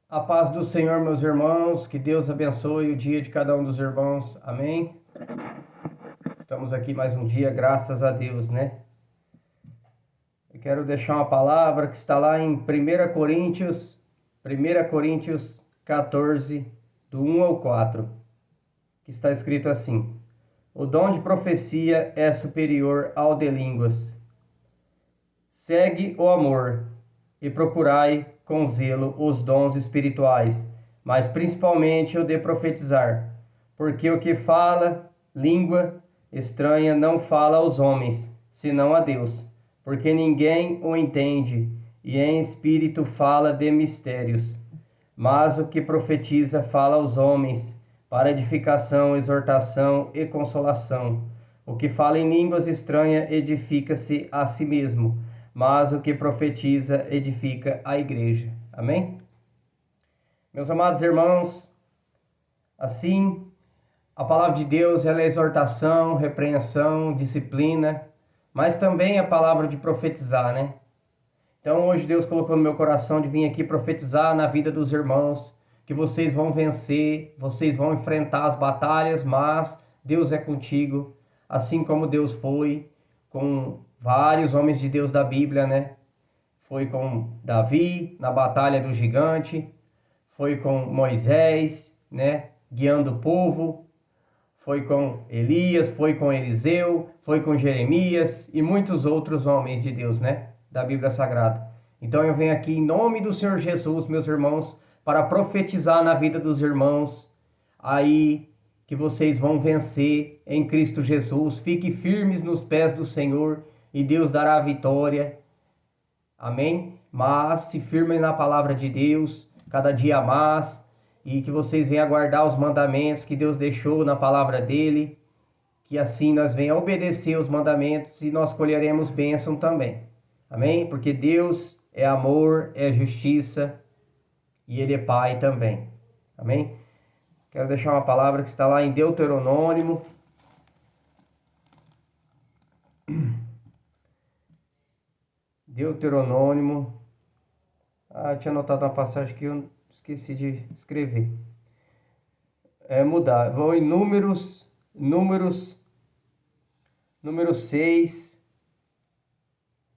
A paz do Senhor, meus irmãos, que Deus abençoe o dia de cada um dos irmãos, amém? Estamos aqui mais um dia, graças a Deus, né? Eu quero deixar uma palavra que está lá em 1 Coríntios 14, do 1 ao 4, que está escrito assim: O dom de profecia é superior ao de línguas. Segue o amor e procurai com zelo os dons espirituais, mas principalmente o de profetizar, porque o que fala língua estranha não fala aos homens, senão a Deus, porque ninguém o entende, e em espírito fala de mistérios. Mas o que profetiza fala aos homens, para edificação, exortação e consolação. O que fala em línguas estranhas edifica-se a si mesmo, mas o que profetiza edifica a igreja. Amém? Meus amados irmãos, assim, a palavra de Deus ela é exortação, repreensão, disciplina, mas também a palavra de profetizar, né? Então hoje Deus colocou no meu coração de vir aqui profetizar na vida dos irmãos, que vocês vão vencer, vocês vão enfrentar as batalhas, mas Deus é contigo, assim como Deus foi com vários homens de Deus da Bíblia, né? Foi com Davi na batalha do gigante, foi com Moisés, né? Guiando o povo, foi com Elias, foi com Eliseu, foi com Jeremias e muitos outros homens de Deus, né? Da Bíblia Sagrada. Então eu venho aqui em nome do Senhor Jesus, meus irmãos, para profetizar na vida dos irmãos aí que vocês vão vencer em Cristo Jesus. Fique firmes nos pés do Senhor e Deus dará a vitória. Amém? Mas se firmem na palavra de Deus, cada dia mais, e que vocês venham guardar os mandamentos que Deus deixou na palavra dele, que assim nós venhamos obedecer os mandamentos e nós colheremos bênção também. Amém? Porque Deus é amor, é justiça e Ele é Pai também. Amém? Quero deixar uma palavra que está lá em Deuteronômio. Deuteronômio. Tinha anotado uma passagem que eu esqueci de escrever. Mudar. Vou em número 6,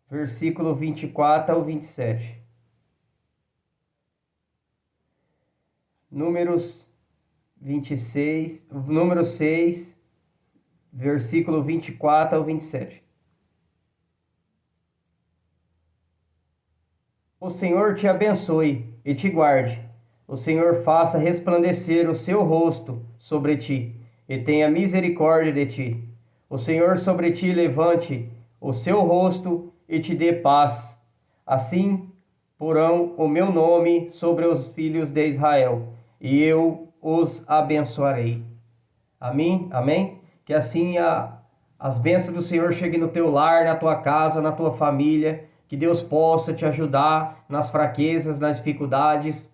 versículo 24 ao 27. Número 6, versículo 24 ao 27. O Senhor te abençoe e te guarde. O Senhor faça resplandecer o seu rosto sobre ti e tenha misericórdia de ti. O Senhor sobre ti levante o seu rosto e te dê paz. Assim porão o meu nome sobre os filhos de Israel, e eu os abençoarei. Amém? Amém? Que assim as bênçãos do Senhor cheguem no teu lar, na tua casa, na tua família. Que Deus possa te ajudar nas fraquezas, nas dificuldades.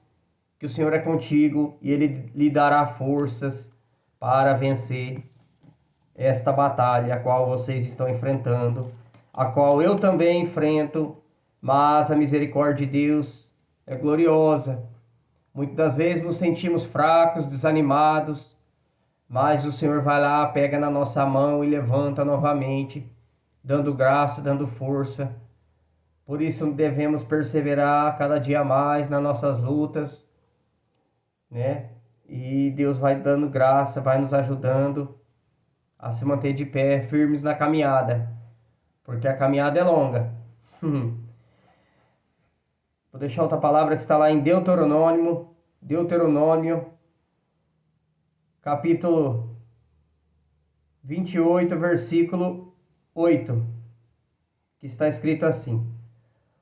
Que o Senhor é contigo e Ele lhe dará forças para vencer esta batalha a qual vocês estão enfrentando, a qual eu também enfrento, mas a misericórdia de Deus é gloriosa. Muitas das vezes nos sentimos fracos, desanimados, mas o Senhor vai lá, pega na nossa mão e levanta novamente, dando graça, dando força. Por isso devemos perseverar cada dia mais nas nossas lutas, né? E Deus vai dando graça, vai nos ajudando a se manter de pé, firmes na caminhada, porque a caminhada é longa. Vou deixar outra palavra que está lá em Deuteronômio, capítulo 28, versículo 8, que está escrito assim: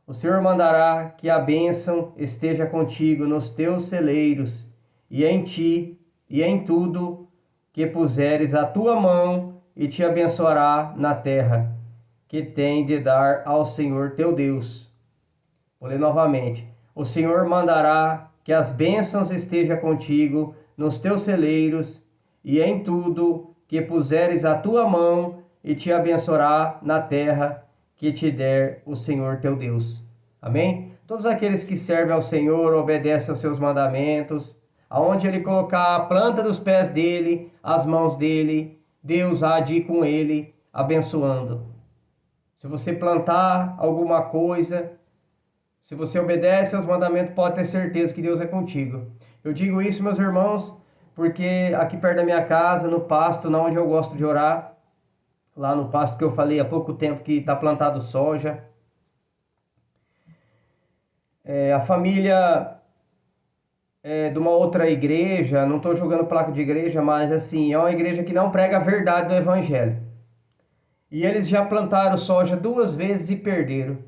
O Senhor mandará que a bênção esteja contigo nos teus celeiros, e em ti, e em tudo que puseres a tua mão, e te abençoará na terra, que tem de dar ao Senhor teu Deus. Vou ler novamente. O Senhor mandará que as bênçãos estejam contigo nos teus celeiros, e em tudo que puseres a tua mão, e te abençoará na terra, que te der o Senhor teu Deus. Amém? todos aqueles que servem ao Senhor, obedecem aos seus mandamentos, aonde ele colocar a planta dos pés dele, as mãos dele, Deus há de ir com ele, abençoando. Se você plantar alguma coisa, se você obedece aos mandamentos, pode ter certeza que Deus é contigo. Eu digo isso, meus irmãos, porque aqui perto da minha casa, no pasto, na onde eu gosto de orar, lá no pasto que eu falei há pouco tempo que está plantado soja, a família de uma outra igreja, não estou jogando placa de igreja, mas assim, é uma igreja que não prega a verdade do evangelho. E eles já plantaram soja 2 vezes e perderam.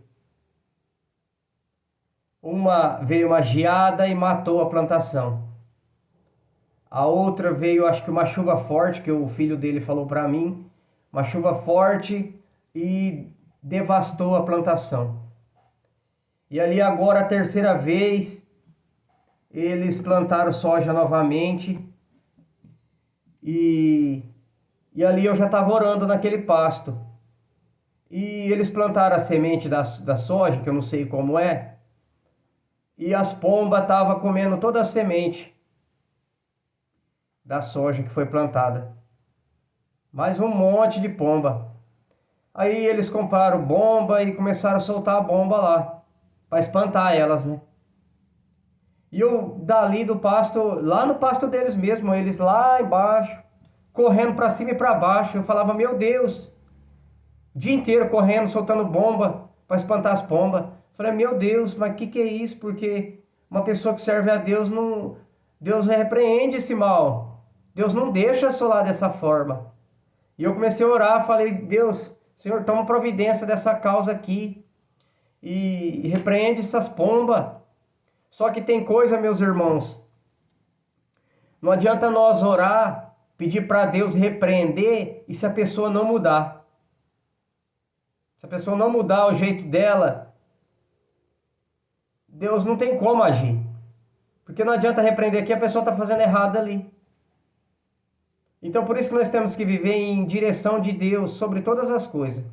Veio uma geada e matou a plantação. A outra veio, acho que uma chuva forte, que o filho dele falou para mim, uma chuva forte e devastou a plantação. E ali agora a terceira vez, eles plantaram soja novamente. E ali eu já estava orando naquele pasto. E eles plantaram a semente da soja, que eu não sei como é. E as pombas estavam comendo toda a semente da soja que foi plantada. Mais um monte de pomba. Aí eles compraram bomba e começaram a soltar a bomba lá. Para espantar elas, né? E eu dali do pasto, lá no pasto deles mesmo, eles lá embaixo, correndo para cima e para baixo. Eu falava, meu Deus, o dia inteiro correndo, soltando bomba para espantar as pombas. Falei, meu Deus, mas que é isso? Porque uma pessoa que serve a Deus, não, Deus repreende esse mal. Deus não deixa assolar dessa forma. E eu comecei a orar, falei, Deus, Senhor, toma providência dessa causa aqui. E repreende essas pombas. Só que tem coisa, meus irmãos, não adianta nós orar, pedir para Deus repreender e se a pessoa não mudar. Se a pessoa não mudar o jeito dela, Deus não tem como agir. Porque não adianta repreender aqui, a pessoa está fazendo errado ali. Então por isso que nós temos que viver em direção de Deus sobre todas as coisas.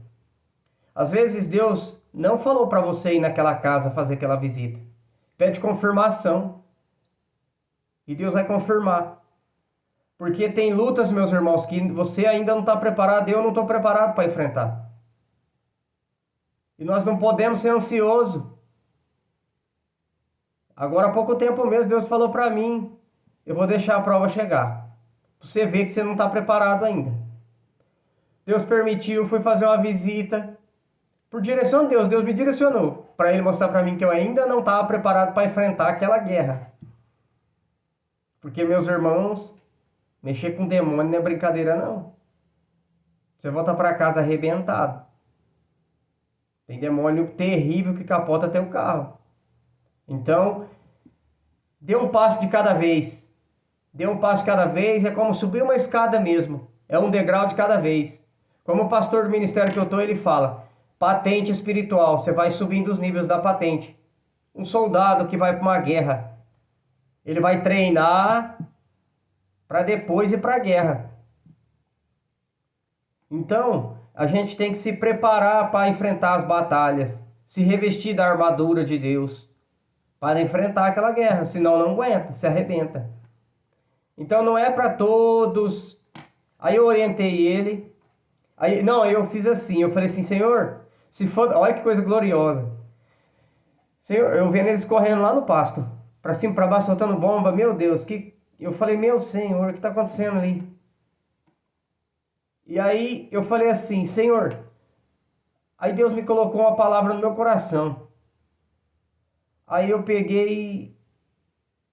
Às vezes Deus não falou para você ir naquela casa fazer aquela visita. Pede confirmação. E Deus vai confirmar. Porque tem lutas, meus irmãos, que você ainda não está preparado, eu não estou preparado para enfrentar. E nós não podemos ser ansiosos. Agora há pouco tempo mesmo, Deus falou para mim, eu vou deixar a prova chegar. Você vê que você não está preparado ainda. Deus permitiu, fui fazer uma visita. Por direção de Deus, Deus me direcionou para Ele mostrar para mim que eu ainda não estava preparado para enfrentar aquela guerra. Porque, meus irmãos, mexer com demônio não é brincadeira, não. Você volta para casa arrebentado. Tem demônio terrível que capota até o carro. Então, dê um passo de cada vez. Dê um passo de cada vez, é como subir uma escada mesmo. É um degrau de cada vez. Como o pastor do ministério que eu estou, ele fala, patente espiritual, você vai subindo os níveis da patente. Um soldado que vai para uma guerra, ele vai treinar para depois ir para a guerra. Então, a gente tem que se preparar para enfrentar as batalhas, se revestir da armadura de Deus para enfrentar aquela guerra, senão não aguenta, se arrebenta. Então não é para todos. Aí eu orientei ele. Aí eu fiz assim, eu falei assim, Senhor, se for, olha que coisa gloriosa. Senhor, eu vendo eles correndo lá no pasto, para cima, para baixo, soltando bomba, meu Deus, eu falei, meu Senhor, o que está acontecendo ali? E aí eu falei assim, Senhor, aí Deus me colocou uma palavra no meu coração. Aí eu peguei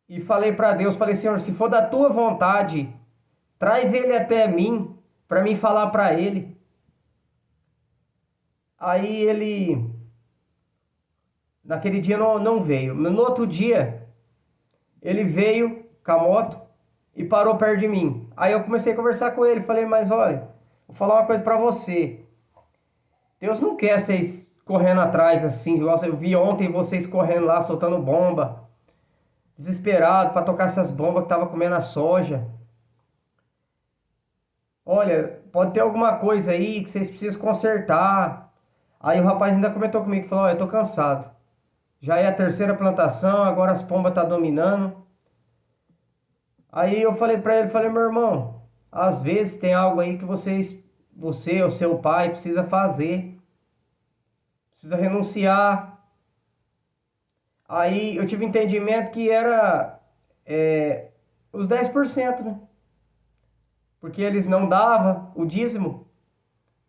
e falei para Deus, falei, Senhor, se for da tua vontade, traz ele até mim, para mim falar para ele. Aí ele, naquele dia não veio. No outro dia, ele veio com a moto e parou perto de mim. Aí eu comecei a conversar com ele, falei, mas olha, vou falar uma coisa para você. Deus não quer vocês correndo atrás assim, igual eu vi ontem vocês correndo lá, soltando bomba, desesperado para tocar essas bombas que estavam comendo a soja. Olha, pode ter alguma coisa aí que vocês precisam consertar. Aí o rapaz ainda comentou comigo, falou, olha, eu tô cansado. Já é a terceira plantação, agora as pombas tá dominando. Aí eu falei para ele, falei, meu irmão, às vezes tem algo aí que você ou seu pai precisa fazer, precisa renunciar. Aí eu tive entendimento que era os 10%, né? Porque eles não davam o dízimo.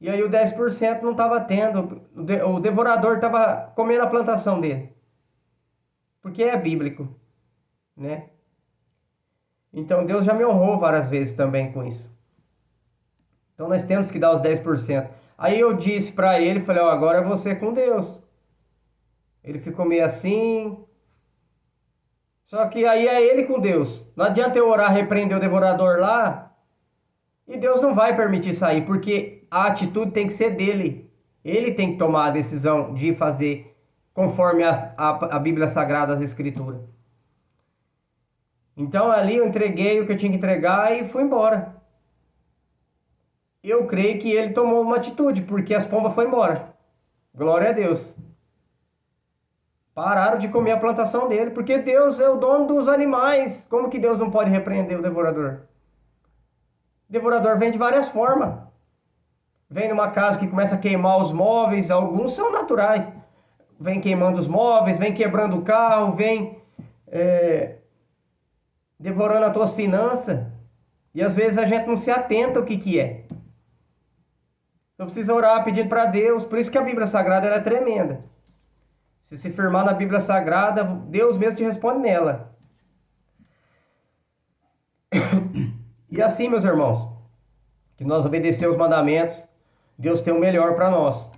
E aí o 10% não estava tendo. O devorador estava comendo a plantação dele. Porque é bíblico, né? Então Deus já me honrou várias vezes também com isso. Então nós temos que dar os 10%. Aí eu disse para ele, falei, ó, agora é você com Deus. Ele ficou meio assim. Só que aí é ele com Deus. Não adianta eu orar, repreender o devorador lá, e Deus não vai permitir sair, porque a atitude tem que ser dele. Ele tem que tomar a decisão de fazer conforme a Bíblia Sagrada, as Escrituras. Então ali eu entreguei o que eu tinha que entregar e fui embora. Eu creio que ele tomou uma atitude, porque as pombas foram embora. Glória a Deus. Pararam de comer a plantação dele, porque Deus é o dono dos animais. Como que Deus não pode repreender o devorador? O devorador vem de várias formas. Vem numa casa que começa a queimar os móveis, alguns são naturais. Vem queimando os móveis, vem quebrando o carro, vem devorando as tuas finanças. E às vezes a gente não se atenta ao que é. Então precisa orar pedindo para Deus. Por isso que a Bíblia Sagrada ela é tremenda. Se firmar na Bíblia Sagrada, Deus mesmo te responde nela. E assim, meus irmãos, que nós obedecemos os mandamentos, Deus tem o melhor para nós.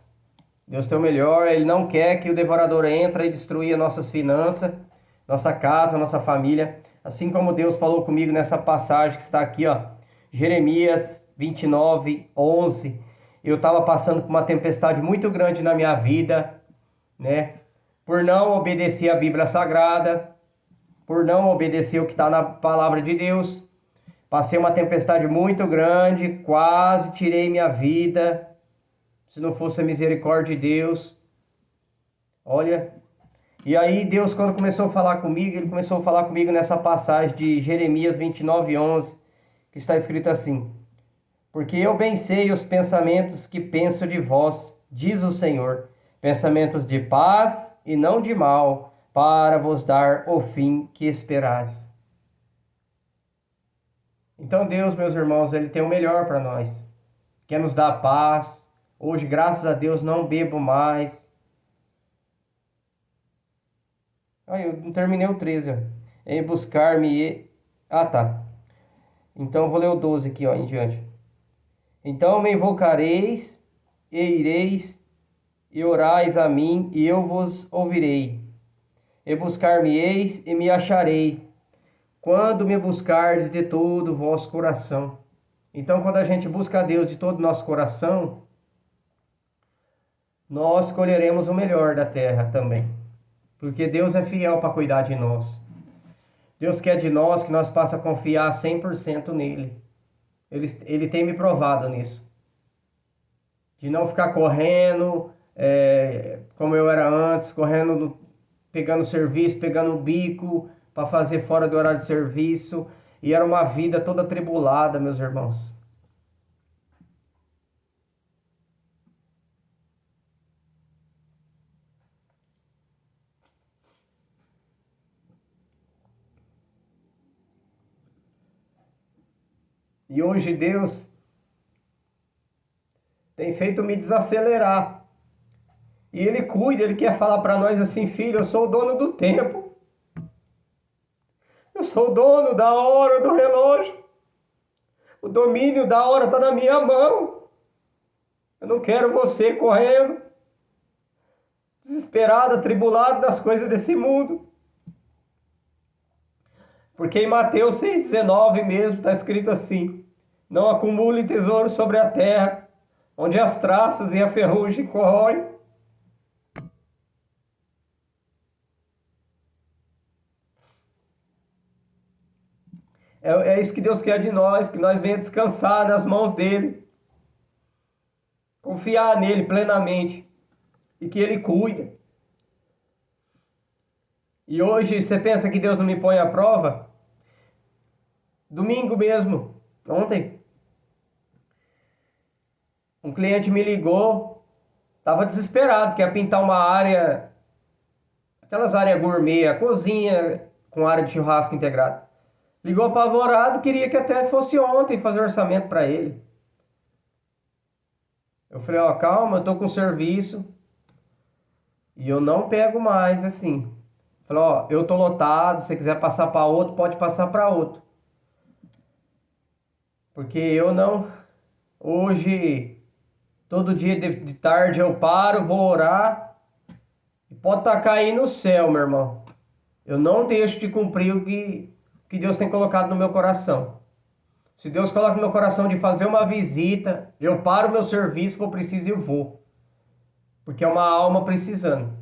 Deus tem o melhor, Ele não quer que o devorador entre e destrua nossas finanças, nossa casa, nossa família. Assim como Deus falou comigo nessa passagem que está aqui, ó, Jeremias 29, 11. Eu estava passando por uma tempestade muito grande na minha vida, né? Por não obedecer a Bíblia Sagrada, por não obedecer o que está na palavra de Deus. Passei uma tempestade muito grande, quase tirei minha vida, se não fosse a misericórdia de Deus. Olha, e aí Deus, quando começou a falar comigo, Ele começou a falar comigo nessa passagem de Jeremias 29, 11, que está escrito assim: porque eu bem sei os pensamentos que penso de vós, diz o Senhor, pensamentos de paz e não de mal, para vos dar o fim que esperais. Então Deus, meus irmãos, Ele tem o melhor para nós. Quer nos dar paz. Hoje, graças a Deus, não bebo mais. Eu não terminei o 13. Ó. Em buscar-me... Ah, tá. Então eu vou ler o 12 aqui, ó, em diante. Então me invocareis e ireis e orais a mim, e eu vos ouvirei. E buscar-me-eis e me acharei, quando me buscardes de todo o vosso coração. Então, quando a gente busca a Deus de todo o nosso coração, nós colheremos o melhor da terra também. Porque Deus é fiel para cuidar de nós. Deus quer de nós que nós possa confiar 100% nele. Ele tem me provado nisso. De não ficar correndo, como eu era antes, correndo, pegando serviço, pegando o bico para fazer fora do horário de serviço. E era uma vida toda atribulada, meus irmãos. E hoje Deus tem feito me desacelerar. E Ele cuida, Ele quer falar para nós assim: filho, eu sou o dono do tempo. Eu sou o dono da hora, do relógio. O domínio da hora está na minha mão. Eu não quero você correndo, desesperado, atribulado nas coisas desse mundo. Porque em Mateus 6,19 mesmo está escrito assim: não acumule tesouro sobre a terra, onde as traças e a ferrugem corroem. É isso que Deus quer de nós, que nós venhamos descansar nas mãos dEle. Confiar nele plenamente. E que Ele cuida. E hoje você pensa que Deus não me põe à prova? Domingo mesmo, ontem, um cliente me ligou, estava desesperado, quer pintar uma área, aquelas áreas gourmet, a cozinha com área de churrasco integrado. Ligou apavorado, queria que até fosse ontem fazer orçamento para ele. Eu falei, ó, calma, eu tô com serviço e eu não pego mais assim. Falei, ó, eu tô lotado, se você quiser passar para outro, pode passar para outro. Porque eu não, hoje, todo dia de tarde eu paro, vou orar e pode estar caindo no céu, meu irmão. Eu não deixo de cumprir o que Deus tem colocado no meu coração. Se Deus coloca no meu coração de fazer uma visita, eu paro o meu serviço, for preciso eu vou. Porque é uma alma precisando.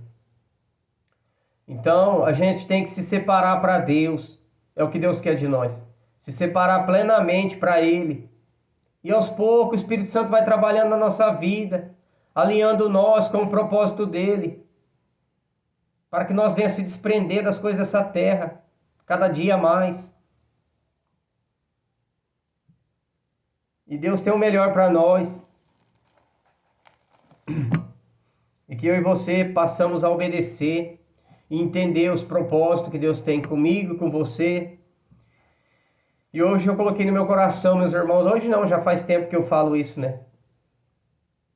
Então, a gente tem que se separar para Deus. É o que Deus quer de nós. Se separar plenamente para Ele. E aos poucos o Espírito Santo vai trabalhando na nossa vida, alinhando nós com o propósito dEle. Para que nós venhamos se desprender das coisas dessa terra, cada dia mais. E Deus tem o melhor para nós. E que eu e você passamos a obedecer e entender os propósitos que Deus tem comigo e com você. E hoje eu coloquei no meu coração, meus irmãos, hoje não, já faz tempo que eu falo isso, né?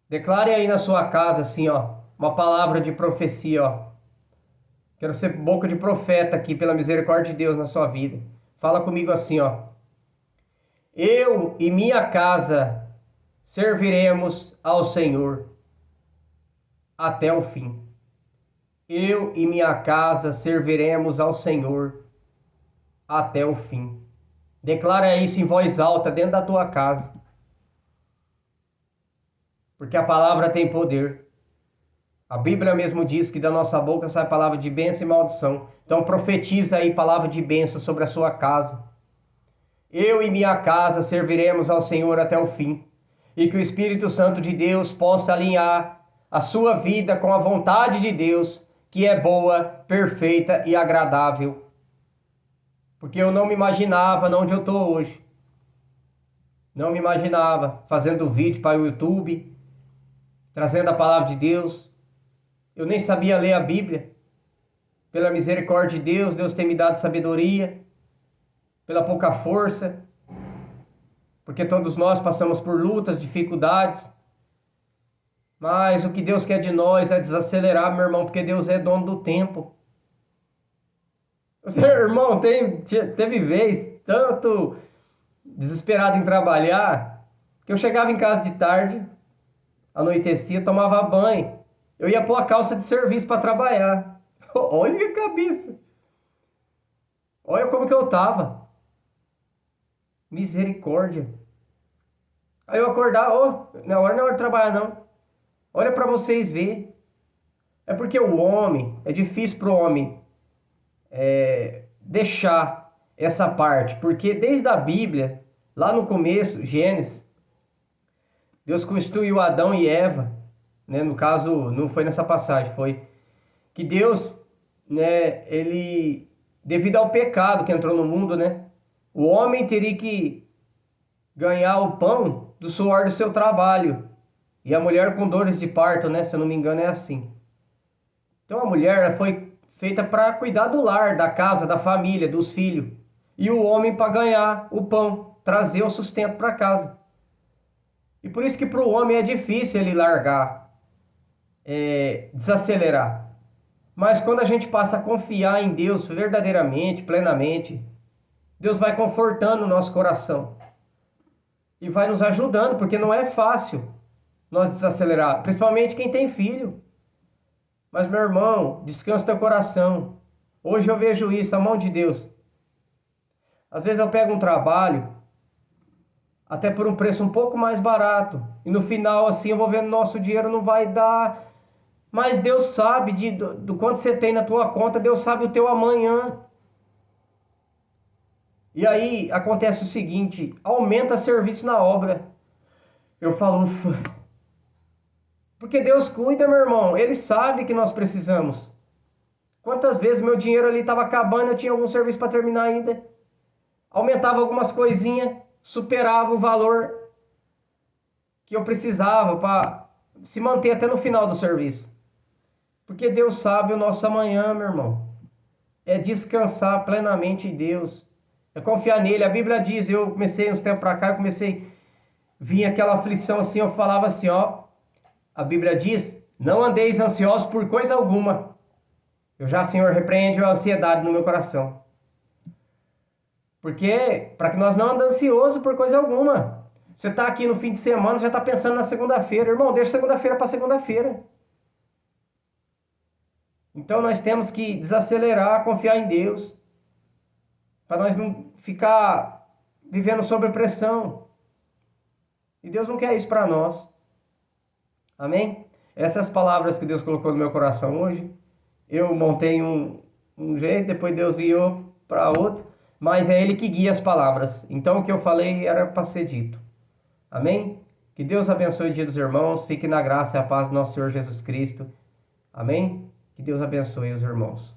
Declare aí na sua casa, assim, ó, uma palavra de profecia, ó. Quero ser boca de profeta aqui, pela misericórdia de Deus na sua vida. Fala comigo assim, ó. Eu e minha casa serviremos ao Senhor até o fim. Eu e minha casa serviremos ao Senhor até o fim. Declara isso em voz alta dentro da tua casa. Porque a palavra tem poder. A Bíblia mesmo diz que da nossa boca sai palavra de bênção e maldição. Então profetiza aí palavra de bênção sobre a sua casa. Eu e minha casa serviremos ao Senhor até o fim. E que o Espírito Santo de Deus possa alinhar a sua vida com a vontade de Deus, que é boa, perfeita e agradável. Porque eu não me imaginava onde eu estou hoje. Não me imaginava fazendo vídeo para o YouTube, trazendo a palavra de Deus. Eu nem sabia ler a Bíblia. Pela misericórdia de Deus, Deus tem me dado sabedoria, pela pouca força, porque todos nós passamos por lutas, dificuldades. Mas o que Deus quer de nós é desacelerar, meu irmão, porque Deus é dono do tempo. Irmão, teve vez, tanto desesperado em trabalhar, que eu chegava em casa de tarde, anoitecia, tomava banho. Eu ia pôr a calça de serviço para trabalhar. Olha a cabeça. Olha como que eu tava. Misericórdia. Aí eu acordava, não é hora de trabalhar não. Olha para vocês ver. É porque o homem, é difícil para o homem deixar essa parte. Porque desde a Bíblia, lá no começo, Gênesis, Deus constituiu Adão e Eva, né? No caso, não foi nessa passagem, foi que Deus, né, ele, devido ao pecado que entrou no mundo, né, o homem teria que ganhar o pão do suor do seu trabalho. E a mulher com dores de parto, né, se eu não me engano, é assim. Então a mulher foi feita para cuidar do lar, da casa, da família, dos filhos. E o homem para ganhar o pão, trazer o sustento para casa. E por isso que para o homem é difícil ele largar, desacelerar. Mas quando a gente passa a confiar em Deus verdadeiramente, plenamente, Deus vai confortando o nosso coração. E vai nos ajudando, porque não é fácil nós desacelerar, principalmente quem tem filho. Mas, meu irmão, descansa teu coração. Hoje eu vejo isso, a mão de Deus. Às vezes eu pego um trabalho, até por um preço um pouco mais barato, e no final, assim, eu vou vendo, nosso dinheiro não vai dar. Mas Deus sabe do quanto você tem na tua conta, Deus sabe o teu amanhã. E aí acontece o seguinte, aumenta serviço na obra. Eu falo, ufa. Porque Deus cuida, meu irmão. Ele sabe que nós precisamos. Quantas vezes meu dinheiro ali estava acabando, eu tinha algum serviço para terminar ainda. Aumentava algumas coisinhas, superava o valor que eu precisava para se manter até no final do serviço. Porque Deus sabe o nosso amanhã, meu irmão. É descansar plenamente em Deus. É confiar nele. A Bíblia diz, eu comecei uns tempos para cá, eu comecei, vinha aquela aflição assim, eu falava assim, ó. A Bíblia diz, não andeis ansiosos por coisa alguma. Eu já, Senhor, repreende a ansiedade no meu coração. Porque, para que nós não andemos ansiosos por coisa alguma. Você está aqui no fim de semana, já está pensando na segunda-feira. Irmão, deixa segunda-feira para segunda-feira. Então nós temos que desacelerar, confiar em Deus. Para nós não ficar vivendo sob pressão. E Deus não quer isso para nós. Amém? Essas palavras que Deus colocou no meu coração hoje. Eu montei um jeito, depois Deus guiou para outro. Mas é Ele que guia as palavras. Então o que eu falei era para ser dito. Amém? Que Deus abençoe o dia dos irmãos. Fique na graça e a paz do nosso Senhor Jesus Cristo. Amém? Que Deus abençoe os irmãos.